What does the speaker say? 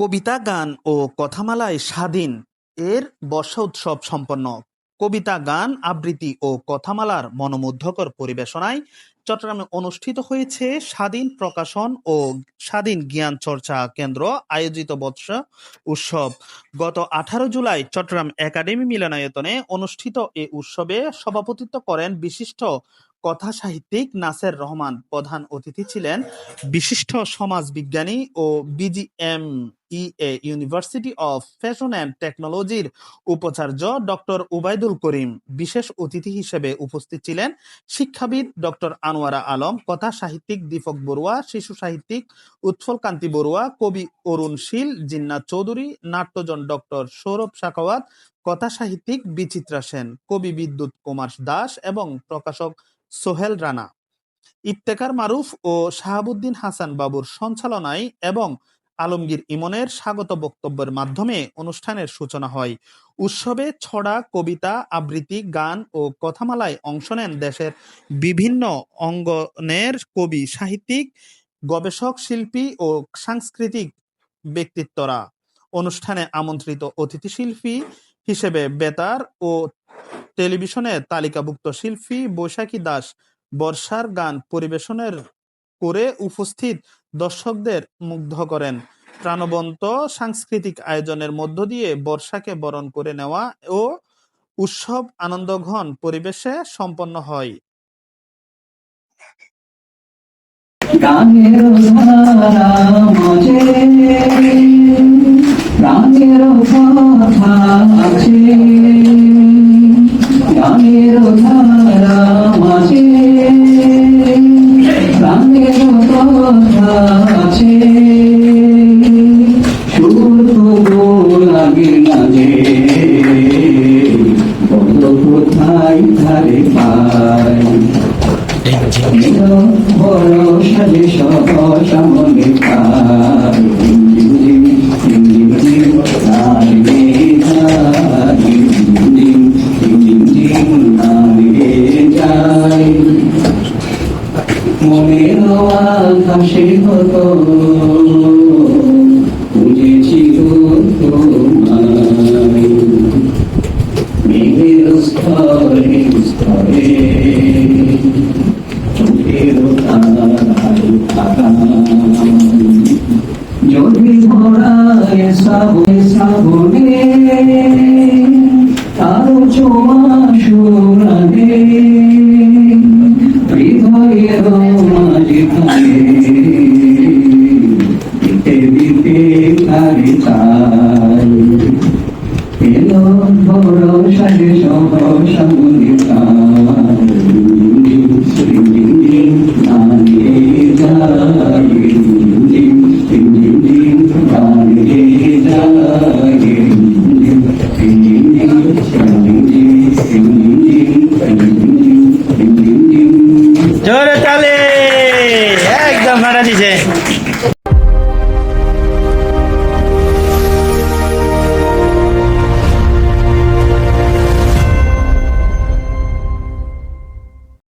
কবিতা, গান ও কথামালায় স্বাধীন এর বর্ষা উৎসব সম্পন্ন। কবিতা, গান, আবৃত্তি ও কথামালার মনোমুগ্ধকর পরিবেশনায় চট্টগ্রামে অনুষ্ঠিত হয়েছে স্বাধীন প্রকাশন ও স্বাধীন জ্ঞান চর্চা কেন্দ্র আয়োজিত বর্ষা উৎসব। গত 18 জুলাই চট্টগ্রাম একাডেমি মিলনায়তনে অনুষ্ঠিত এ উৎসবে সভাপতিত্ব করেন বিশিষ্ট কথা সাহিত্যিক নাসের রহমান। প্রধান অতিথি ছিলেন বিশিষ্ট সমাজবিজ্ঞানী ও BGMEA university of fashion and টেকনোলজির উপাচার্য ডক্টর উবাইদুল করিম। বিশেষ অতিথি হিসেবে উপস্থিত ছিলেন শিক্ষাবিদ ডক্টর আনোয়ারা আলম, কথা সাহিত্যিক দীপক বড়ুয়া, শিশু সাহিত্যিক উৎফল কান্তি বড়ুয়া, কবি অরুণ শীল, জিন্নাত চৌধুরী, নাট্যজন ডক্টর সৌরভ সাখাওয়াত, কথা সাহিত্যিক বিচিত্রা সেন, কবি বিদ্যুৎ কুমার দাস এবং প্রকাশক সোহেল রানা। ইফতেখার মারুফ ও শাহাবুদ্দিন হাসান বাবুর সঞ্চালনায় এবং আলমগীর ইমনের স্বাগত বক্তব্যের মাধ্যমে অনুষ্ঠানের সূচনা হয়। উৎসবে ছড়া, কবিতা, আবৃত্তি, গান ও কথামালায় অংশ নেন দেশের বিভিন্ন অঙ্গনের কবি, সাহিত্যিক, গবেষক, শিল্পী ও সাংস্কৃতিক ব্যক্তিত্বরা। অনুষ্ঠানে আমন্ত্রিত অতিথি শিল্পী হিসেবে বেতার ও টেলিভিশনের তালিকাভুক্ত শিল্পী বৈশাখী দাস বর্ষার গান পরিবেশনের করে উপস্থিত দর্শকদের মুগ্ধ করেন। প্রাণবন্ত সাংস্কৃতিক আয়োজনের মধ্য দিয়ে বর্ষাকে বরণ করে নেওয়া ও উৎসব আনন্দঘন পরিবেশে সম্পন্ন হয়। গানের ধারা মাঝে প্রাণের কথা আছে, গানের ধারা মাঝে প্রাণের কথা আছে, সুর তো লাগে না যে বন্ধ কোথায় ধারে পায়, বড় সাজে সামনে মনের আকাশে কত বুঝেছি তোমায়, মেঘের স্তরে স্তরে যদি ভরায় শ্রাবণে আরো চোমা সুরানে হৃদয়ের মাঝে দিতে দিতে তারে তাই এলো বড় সাজে সহ সামনে জোরে তালে একদম নাড়া দিছে।